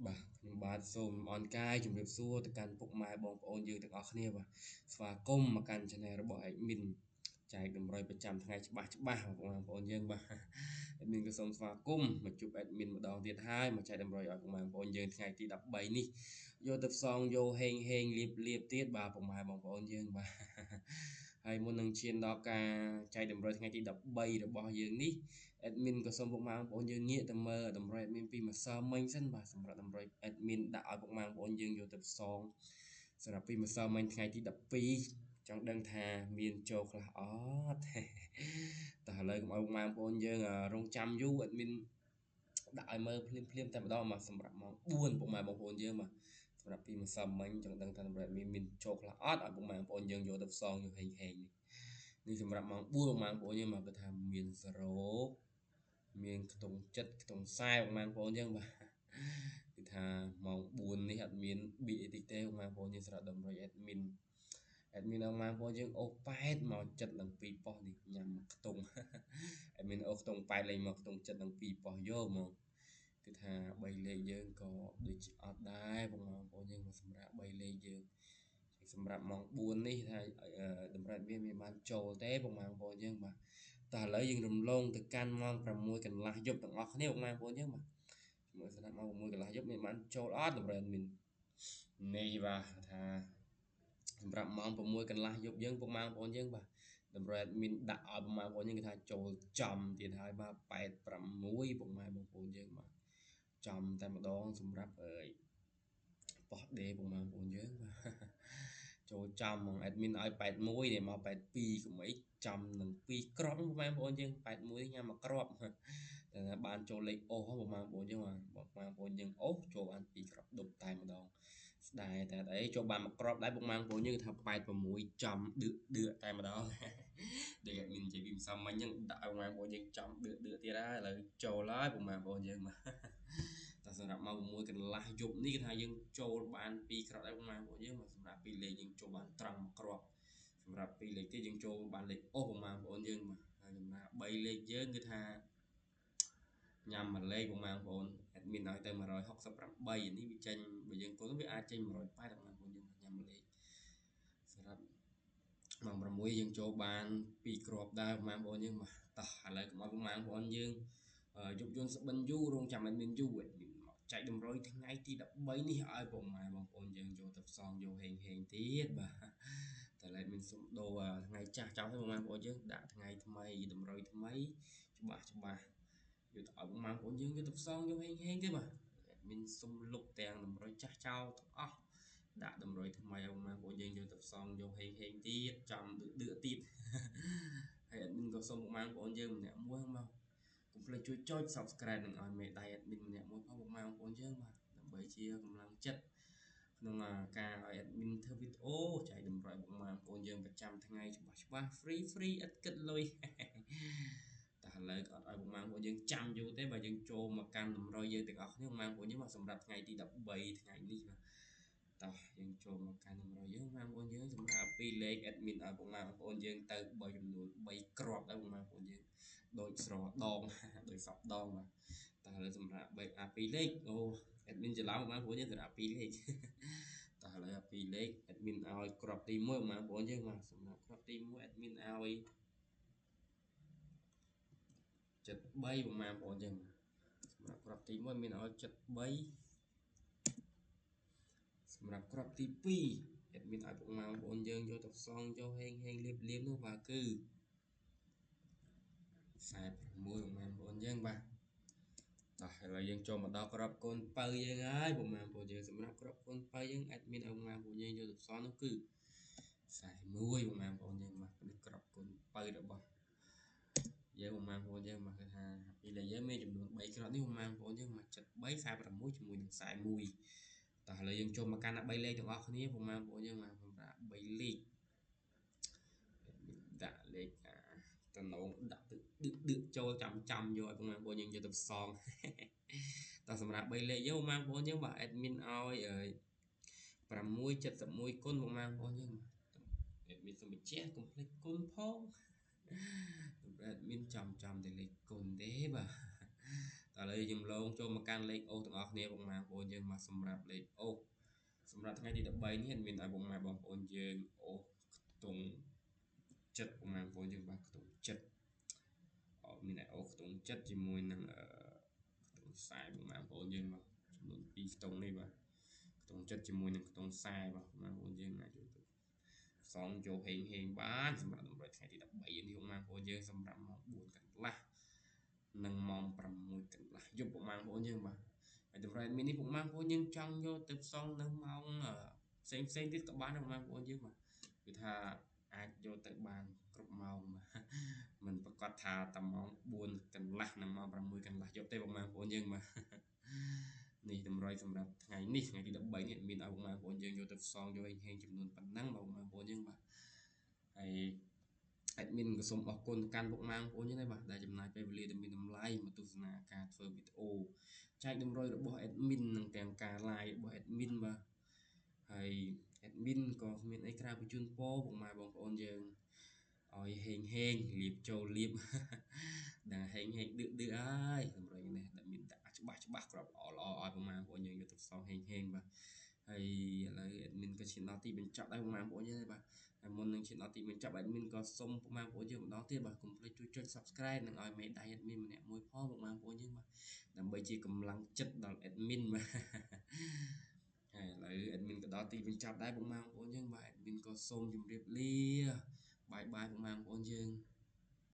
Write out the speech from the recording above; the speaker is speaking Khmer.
បាទខ្ញុំបាទសូមអរកាយជំរាបសួរទៅកាន់ពុកម៉ែបងប្អូនយើងទាំងអស់គ្នាបាទស្វាគមន៍មកកាន់ Channel របស់ Admin ចែកតម្រុយប្រចាំថ្ងៃច្បាស់បងប្អូនយើងបាទ Admin ក៏សូមស្វាគមន៍មកជួប Admin ម្ដងទៀតហើយមកចែកតម្រុយឲ្យបងប្អូនយើងថ្ងៃទី13នេះយកទៅផ្សងយកហេងលៀបទៀតបាទពុកម៉ែបងប្អូនយើងបាទ ហើយមុននឹងឈានដល់ការចែកតម្រុយថ្ងៃទី13របស់យើងនេះ admin ក៏សូមពុកម៉ែបងប្អូនយើងងាកទៅមើលតម្រុយ admin ពីម្សិលមិញសិនបាទសម្រាប់តម្រុយ admin ដាក់ឲ្យពុកម៉ែបងប្អូនយើងយកទៅផ្សងសម្រាប់ពីម្សិលមិញថ្ងៃទី12ចង់ដឹងថាមានចូលខ្លះអត់ តែឥឡូវកុំឲ្យពុកម៉ែបងប្អូនយើងរងចាំយូរ admin ដាក់ឲ្យមើលភ្លាមតែម្ដងមកសម្រាប់ម៉ោង4ពុកម៉ែបងប្អូនយើងបាទសម្រាប់ពីម្សិលមិញចង់ដឹងថាតម្រុយ admin មានចូលខ្លះអត់ឲ្យពុកម៉ែបងប្អូនយើងយកទៅផ្សងយកហេងនេះសម្រាប់ម៉ោង4ពុកម៉ែបងប្អូនយើងមកគឺថាមាន0មានខ្ទង់7ខ្ទង់40បងប្អូនយើងបាទគឺថាម៉ោង4នេះអត់មានបៀអីតិចទេបងប្អូនយើងសម្រាប់តម្រុយ admin បងប្អូនយើងអូស8មក7និង2ប៉ុស្តិ៍នេះញ៉ាំខ្ទង់ admin អូសខ្ទង់8លេងមកខ្ទង់7និង2ប៉ុស្តិ៍យកហ្មងគឺថា3លេខយើងក៏ដូចជាអត់ដែរបងប្អូនយើងសម្រាប់3លេខយើងសម្រាប់ម៉ោង4នេះថាតម្រូវមានបានចូលទេបងប្អូនយើងបាទតែឥឡូវយើងរំលងទៅកាន់ម៉ោង6កន្លះយប់ទាំងអស់គ្នាបងប្អូនយើងបាទមើលស្ដាប់ម៉ោង6កន្លះយប់មានបានចូលអត់តម្រូវមាននេះបាទថាសម្រាប់ម៉ោង6កន្លះយប់យើងពុកម៉ែបងប្អូនយើងបាទតម្រូវមានដាក់ឲ្យពុកម៉ែបងប្អូនយើងគេថាចូលចំទៀតហើយបាទ86ពុកម៉ែបងប្អូនយើងបាទចំតែម្ដងសម្រាប់បោះដេពុកម៉ែបងប្អូនយើងបាទចូលចំហ្មង admin ឲ្យ81នេះមក82កុំអីចំនឹង2គ្រាប់បងប្អូនយើង81ញ៉ាំមួយគ្រាប់តែបានចូលលេខអូសបងប្អូនយើងបងប្អូនយើងអូសចូលបាន2គ្រាប់ដុបតែម្ដងស្ដាយតែអីចូលបានមួយគ្រាប់ដែរបងប្អូនយើងថា86ចំដឺតែម្ដងដូច admin និយាយពីម្សិលមិញហ្នឹងដាក់ឲ្យបងប្អូនយើងចំដឺទៀតហើយឥឡូវចូលហើយបងប្អូនយើងបាទតែសម្រាប់ម៉ោង6កន្លះយប់នេះគឺថាយើងចូលបាន2គ្រាប់ដែរបងប្អូនយើងមកសម្រាប់2លេខយើងចូលបានត្រង់មួយគ្រាប់សម្រាប់2លេខទៀតយើងចូលបានលេខអូសបងប្អូនយើងបាទហើយសម្រាប់3លេខយើងគឺថាញ៉ាំមួយលេខបងប្អូន admin ឲ្យទៅ168នេះវាចេញបើយើងគិតវាអាចចេញ180បងប្អូនយើងញ៉ាំមួយលេខសម្រាប់ម៉ោង6យើងចូលបាន2គ្រាប់ដែរបងប្អូនយើងបាទតោះឥឡូវកុំឲ្យបងប្អូនយើងយប់យន់ស្បិនយូររងចាំ admin យូរមកចែកតម្រុយថ្ងៃទី13នេះឲ្យបងប្អូនយើងយកទៅផ្សងយកហេងទៀតបាទតែឥឡូវមានសុំដូរថ្ងៃចាស់ចោលទៅបងប្អូនយើងដាក់ថ្ងៃថ្មីតម្រុយថ្មីច្បាស់យកទៅឲ្យបងប្អូនយើងយកទៅផ្សងយកហេងទេបាទមានសុំលុបទាំងតម្រុយចាស់ចោលទាំងអស់ដាក់តម្រុយថ្មីឲ្យបងប្អូនយើងយកទៅផ្សងយកហេងទៀតចំដឺទៀតហើយ admin ក៏សុំបងប្អូនយើងម្នាក់មួយកុំភ្លេចជួយចុច Subscribe នឹងឲ្យមេដៃ admin ម្នាក់មួយផងបងប្អូនយើងបាទដើម្បីជាកម្លាំងចិត្តក្នុងការឲ្យ admin ធ្វើវីដេអូចែកតម្រុយបងប្អូនយើងប្រចាំថ្ងៃច្បាស់ free ឥតគិតលុយតែឥឡូវក៏អត់ឲ្យបងប្អូនយើងចាំយូរទេបើយើងចូលមកកាន់តម្រុយយើងទាំងអស់គ្នាបងប្អូនយើងមកសម្រាប់ថ្ងៃទី13ថ្ងៃនេះបាទតោះយើងចូលមកកាន់តម្រុយយើងបងប្អូនយើងសម្រាប់ពីលេខ admin ឲ្យបងប្អូនយើងទៅបើចំនួន3គ្រាប់ដែរបងប្អូនយើងដូចស្រដងដូចសពដងបាទតែឥឡូវសម្រាប់2លេខអូ admin ច្រឡំបងប្អូនយើងសម្រាប់2លេខតោះឥឡូវ2លេខ admin ឲ្យគ្រាប់ទី1បងប្អូនយើងបាទសម្រាប់គ្រាប់ទី1 admin ឲ្យ73បងប្អូនយើងសម្រាប់គ្រាប់ទី1មានឲ្យ73សម្រាប់គ្រាប់ទី2 admin ឲ្យបងប្អូនយើងយកទៅផ្សងយកហេងលៀបនោះបាទគឺ46បងប្អូនយើងបាទតោះឥឡូវយើងចូលមកដល់ក្របកូនបើយើងហើយបងប្អូនយើងសម្រាប់ក្របកូនបើយើង admin ឲ្យបងប្អូនយើងយកទៅផ្សងនោះគឺ41បងប្អូនយើងបាទនេះក្របកូនបើរបស់យើងបងប្អូនយើងមកគឺថាពីលេខយើងមានចំនួន3គ្រាប់នេះបងប្អូនយើងមក73 46ជាមួយនឹង41តោះឥឡូវយើងចូលមកកាន់3លេខទាំងអស់គ្នាបងប្អូនយើងមកសម្រាប់3លេខដាក់លេខតំណងដាក់ទឹកឌឺចូលចាំយកឲ្យបងប្អូនយើងយកទៅផ្សងតោះសម្រាប់3លេខយើងបងប្អូនយើងបាទ admin ឲ្យ671គុណបងប្អូនយើង admin សូមបញ្ជាក់កុំភ្លេចគុណផងadmin ចំតែលេខគុណទេបាទត ឥឡូវយើងឡងចូលមកកាន់លេខអូសទាំងអស់គ្នាពុកម៉ែបងប្អូនយើងមកសម្រាប់លេខអូសសម្រាប់ថ្ងៃទី13នេះមានឲ្យពុកម៉ែបងប្អូនយើងអូសខ្ទង់ចិត្តពុកម៉ែបងប្អូនយើងបាទខ្ទង់ចិត្តមានឲ្យអូសខ្ទង់ចិត្តជាមួយនឹងខ្ទង់ខ្សែពុកម៉ែបងប្អូនយើងបាទចំនួន2ខ្ទង់នេះបាទខ្ទង់ចិត្តជាមួយនឹងខ្ទង់ខ្សែបាទពុកម៉ែបងប្អូនយើងអាចយកទៅផ្សំចូលហេងបានសម្រាប់តម្រូវថ្ងៃទី13នេះពុកម៉ែបងប្អូនយើងសម្រាប់ម៉ោង4កន្លះនិងម៉ោង6កន្លះយប់ពុកម៉ែបងប្អូនយើងបាទហើយតម្រូវមីនេះពុកម៉ែបងប្អូនយើងចង់យកទៅផ្សំនៅម៉ោងផ្សេងទៀតក៏បានដែរពុកម៉ែបងប្អូនយើងបាទគឺថាអាចយកទៅបានគ្រប់ម៉ោងបាទមិនប្រកាសថាតែម៉ោង4កន្លះនិងម៉ោង6កន្លះយប់ទេពុកម៉ែបងប្អូនយើងបាទនេះតម្រូវសម្រាប់ថ្ងៃនេះថ្ងៃទី13នេះមានឲ្យពុកម៉ែបងប្អូនយើងយកទៅផ្សំយកហេងចំនួនប៉ុណ្ណឹងបងប្អូនយើងបាទហើយ admin ក៏សូមអរគុណកាន់ពុកម៉ែបងប្អូនយើងដែរបាទដែលចំណាយពេលវេលាដ៏មានតម្លៃមកទស្សនាការធ្វើវីដេអូចែកតម្រុយរបស់ admin និងទាំងការ live របស់ admin បាទហើយ admin ក៏មានអីក្រៅពីជូនពរពុកម៉ែបងប្អូនយើងឲ្យហេងលៀបចូលលៀបដល់ហេងដឺអើយតម្រុយនេះដែលមានដាក់ច្បាស់ក្របល្អឲ្យពុកម៉ែបងប្អូនយើងយកទៅផ្សំហេងបាទហើយឥឡូវ admin ក៏ឈានដល់ទីបញ្ចប់ដែរពុកម៉ែបងប្អូនយើងបាទហើយមុននឹងឈានដល់ទីបញ្ចប់ admin ក៏សូមពុកម៉ែបងប្អូនយើងម្ដងទៀតបាទកុំភ្លេចជួយចុច subscribe និងឲ្យមេដៃ admin ម្នាក់មួយផងពុកម៉ែបងប្អូនយើងបាទដើម្បីជាកម្លាំងចិត្តដល់ admin បាទហើយឥឡូវ admin ក៏ដល់ទីបញ្ចប់ដែរពុកម៉ែបងប្អូនយើងបាទ admin ក៏សូមជម្រាបលាបាយពុកម៉ែបងប្អូនយើង